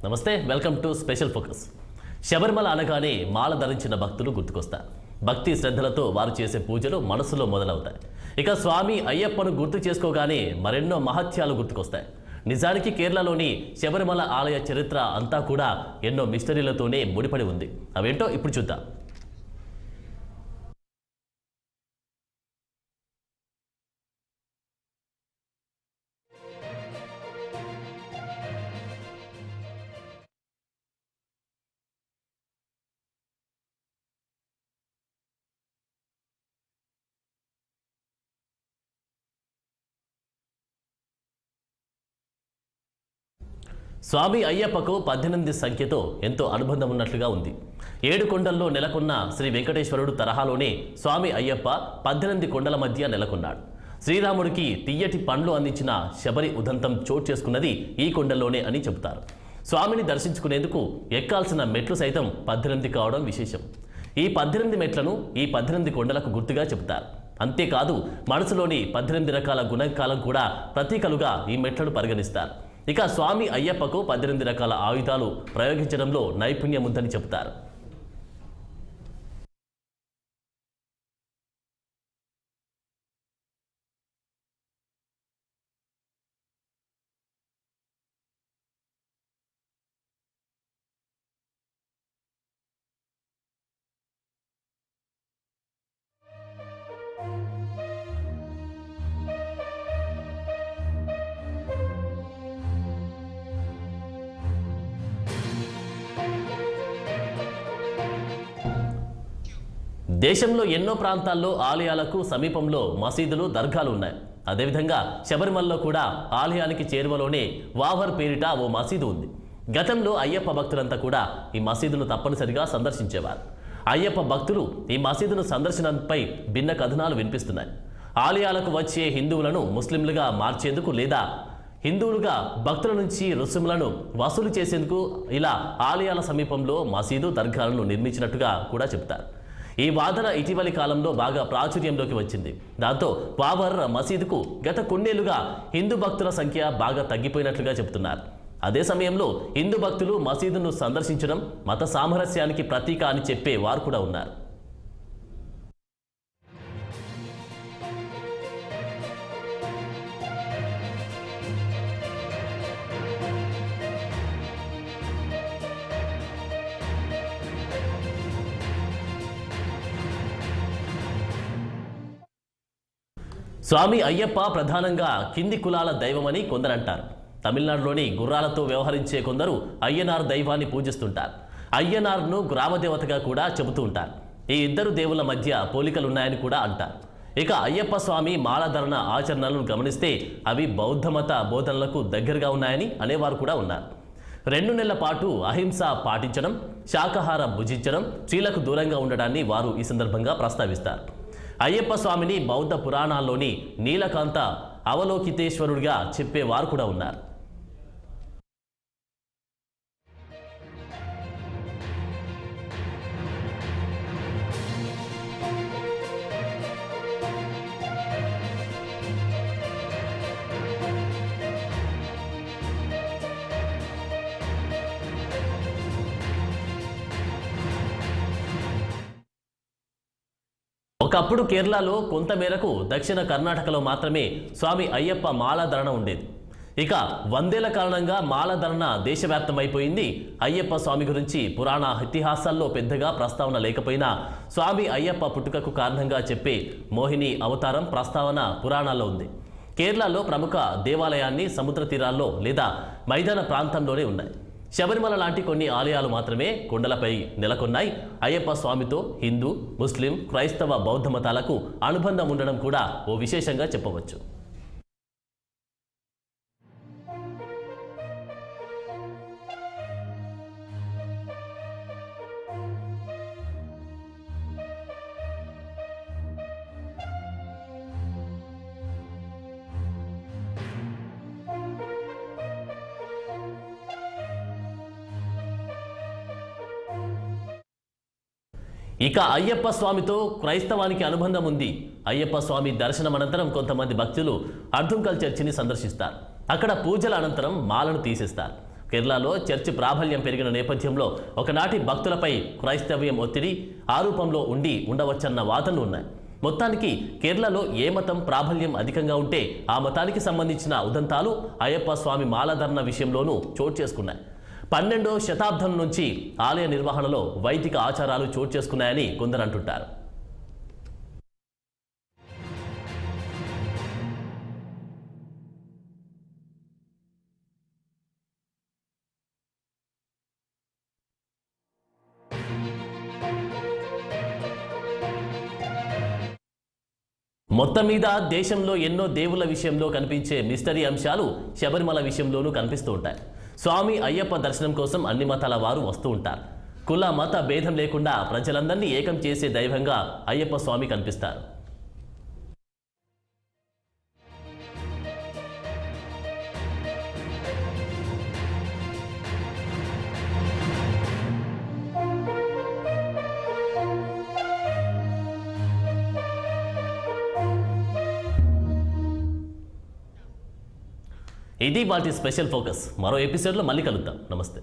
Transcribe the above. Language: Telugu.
నమస్తే, welcome to special focus. Sabarimala అనగానే మాల ధరించిన భక్తులు గుర్తుకొస్తారు. భక్తి శ్రద్ధలతో వారు చేసే పూజలు మనసులో మొదలవుతాయి. ఇక స్వామి అయ్యప్పను గుర్తు చేసుకోగానే మరెన్నో మహత్యాలు గుర్తుకొస్తాయి. నిజానికి కేరళలోని శబరిమల ఆలయ చరిత్ర అంతా కూడా ఎన్నో మిస్టరీలతోనే ముడిపడి ఉంది. అవేంటో ఇప్పుడు చూద్దాం. స్వామి అయ్యప్పకు 18 సంఖ్యతో ఎంతో అనుబంధం ఉన్నట్లుగా ఉంది. 7 కొండల్లో నెలకొన్న శ్రీ వెంకటేశ్వరుడు తరహాలోనే స్వామి అయ్యప్ప 18 కొండల మధ్య నెలకొన్నాడు. శ్రీరాముడికి తీయటి పండ్లు అందించిన శబరి ఉదంతం చోటు చేసుకున్నది ఈ కొండల్లోనే అని చెబుతారు. స్వామిని దర్శించుకునేందుకు ఎక్కాల్సిన మెట్లు సైతం 18 కావడం విశేషం. ఈ 18 మెట్లను ఈ 18 కొండలకు గుర్తుగా చెబుతారు. అంతేకాదు, మనసులోని 18 రకాల గుణకాలం కూడా ప్రతీకలుగా ఈ మెట్లను పరిగణిస్తారు. ఇక స్వామి అయ్యప్పకు 18 రకాల ఆయుధాలు ప్రయోగించడంలో నైపుణ్యం ఉందని చెబుతారు. దేశంలో ఎన్నో ప్రాంతాల్లో ఆలయాలకు సమీపంలో మసీదులు, దర్గాలు ఉన్నాయి. అదేవిధంగా శబరిమలలో కూడా ఆలయానికి చేరువలోనే వావర్ పేరిట ఓ మసీదు ఉంది. గతంలో అయ్యప్ప భక్తులంతా కూడా ఈ మసీదును తప్పనిసరిగా సందర్శించేవారు. అయ్యప్ప భక్తులు ఈ మసీదును సందర్శనంపై భిన్న కథనాలు వినిపిస్తున్నాయి. ఆలయాలకు వచ్చే హిందువులను ముస్లింలుగా మార్చేందుకు లేదా హిందువులుగా భక్తుల నుంచి రుసుములను వసూలు చేసేందుకు ఇలా ఆలయాల సమీపంలో మసీదు, దర్గాలను నిర్మించినట్టుగా కూడా చెబుతారు. ఈ వాదన ఇటీవలి కాలంలో బాగా ప్రాచుర్యంలోకి వచ్చింది. దాంతో వావర్ మసీదుకు గత కొన్నేళ్లుగా హిందూ భక్తుల సంఖ్య బాగా తగ్గిపోయినట్లుగా చెబుతున్నారు. అదే సమయంలో హిందూ భక్తులు మసీదును సందర్శించడం మత సామరస్యానికి ప్రతీక అని చెప్పే వారు కూడా ఉన్నారు. స్వామి అయ్యప్ప ప్రధానంగా కింది కులాల దైవమని కొందరంటారు. తమిళనాడులోని గుర్రాలతో వ్యవహరించే కొందరు అయ్యనార్ దైవాన్ని పూజిస్తుంటారు. అయ్యనార్ను గ్రామదేవతగా కూడా చెబుతూ ఉంటారు. ఈ ఇద్దరు దేవుల మధ్య పోలికలున్నాయని కూడా అంటారు. ఇక అయ్యప్ప స్వామి మాలధరణ ఆచరణలను గమనిస్తే అవి బౌద్ధ మత బోధనలకు దగ్గరగా ఉన్నాయని అనేవారు కూడా ఉన్నారు. 2 నెలల పాటు అహింస పాటించడం, శాకాహారం భుజించడం, స్త్రీలకు దూరంగా ఉండడాన్ని వారు ఈ సందర్భంగా ప్రస్తావిస్తారు. అయ్యప్ప స్వామిని బౌద్ధ పురాణాల్లోని నీలకాంత అవలోకితేశ్వరుడిగా చెప్పేవారు కూడా ఉన్నారు. ఒకప్పుడు కేరళలో కొంతమేరకు దక్షిణ కర్ణాటకలో మాత్రమే స్వామి అయ్యప్ప మాలాధరణ ఉండేది. ఇక 100 ఏళ్ల కారణంగా మాలాధరణ దేశవ్యాప్తమైపోయింది. అయ్యప్ప స్వామి గురించి పురాణ ఇతిహాసాల్లో పెద్దగా ప్రస్తావన లేకపోయినా స్వామి అయ్యప్ప పుట్టుకకు కారణంగా చెప్పే మోహిని అవతారం ప్రస్తావన పురాణాల్లో ఉంది. కేరళలో ప్రముఖ దేవాలయాన్ని సముద్ర తీరాల్లో లేదా మైదాన ప్రాంతంలోనే ఉన్నాయి. శబరిమల లాంటి కొన్ని ఆలయాలు మాత్రమే కొండలపై నెలకొన్నాయి. అయ్యప్ప స్వామితో హిందూ, ముస్లిం, క్రైస్తవ, బౌద్ధ మతాలకు అనుబంధం ఉండడం కూడా ఓ విశేషంగా చెప్పవచ్చు. ఇక అయ్యప్ప స్వామితో క్రైస్తవానికి అనుబంధం ఉంది. అయ్యప్ప స్వామి దర్శనం అనంతరం కొంతమంది భక్తులు అర్ధుంకల్ చర్చిని సందర్శిస్తారు. అక్కడ పూజల అనంతరం మాలను తీసేస్తారు. కేరళలో చర్చి ప్రాబల్యం పెరిగిన నేపథ్యంలో ఒకనాటి భక్తులపై క్రైస్తవ్యం ఒత్తిడి ఆరూపంలో ఉండవచ్చన్న వాదనలు ఉన్నాయి. మొత్తానికి కేరళలో ఏ మతం ప్రాబల్యం అధికంగా ఉంటే ఆ మతానికి సంబంధించిన ఉదంతాలు అయ్యప్ప స్వామి మాలధరణ విషయంలోనూ చోటు చేసుకున్నాయి. 12వ శతాబ్దం నుంచి ఆలయ నిర్వహణలో వైదిక ఆచారాలు చోటు చేసుకున్నాయని కొందరు అంటుంటారు. మొత్తం మీద దేశంలో ఎన్నో దేవుళ్ళ విషయంలో కనిపించే మిస్టరీ అంశాలు శబరిమల విషయంలోనూ కనిపిస్తూ ఉంటాయి. స్వామి అయ్యప్ప దర్శనం కోసం అన్ని మతాల వారు వస్తూ ఉంటారు. కుల మత భేదం లేకుండా ప్రజలందరినీ ఏకం చేసే దైవంగా అయ్యప్ప స్వామి కనిపిస్తారు. ఇది వాటి స్పెషల్ ఫోకస్. మరో ఎపిసోడ్లో మళ్ళీ కలుద్దాం. నమస్తే.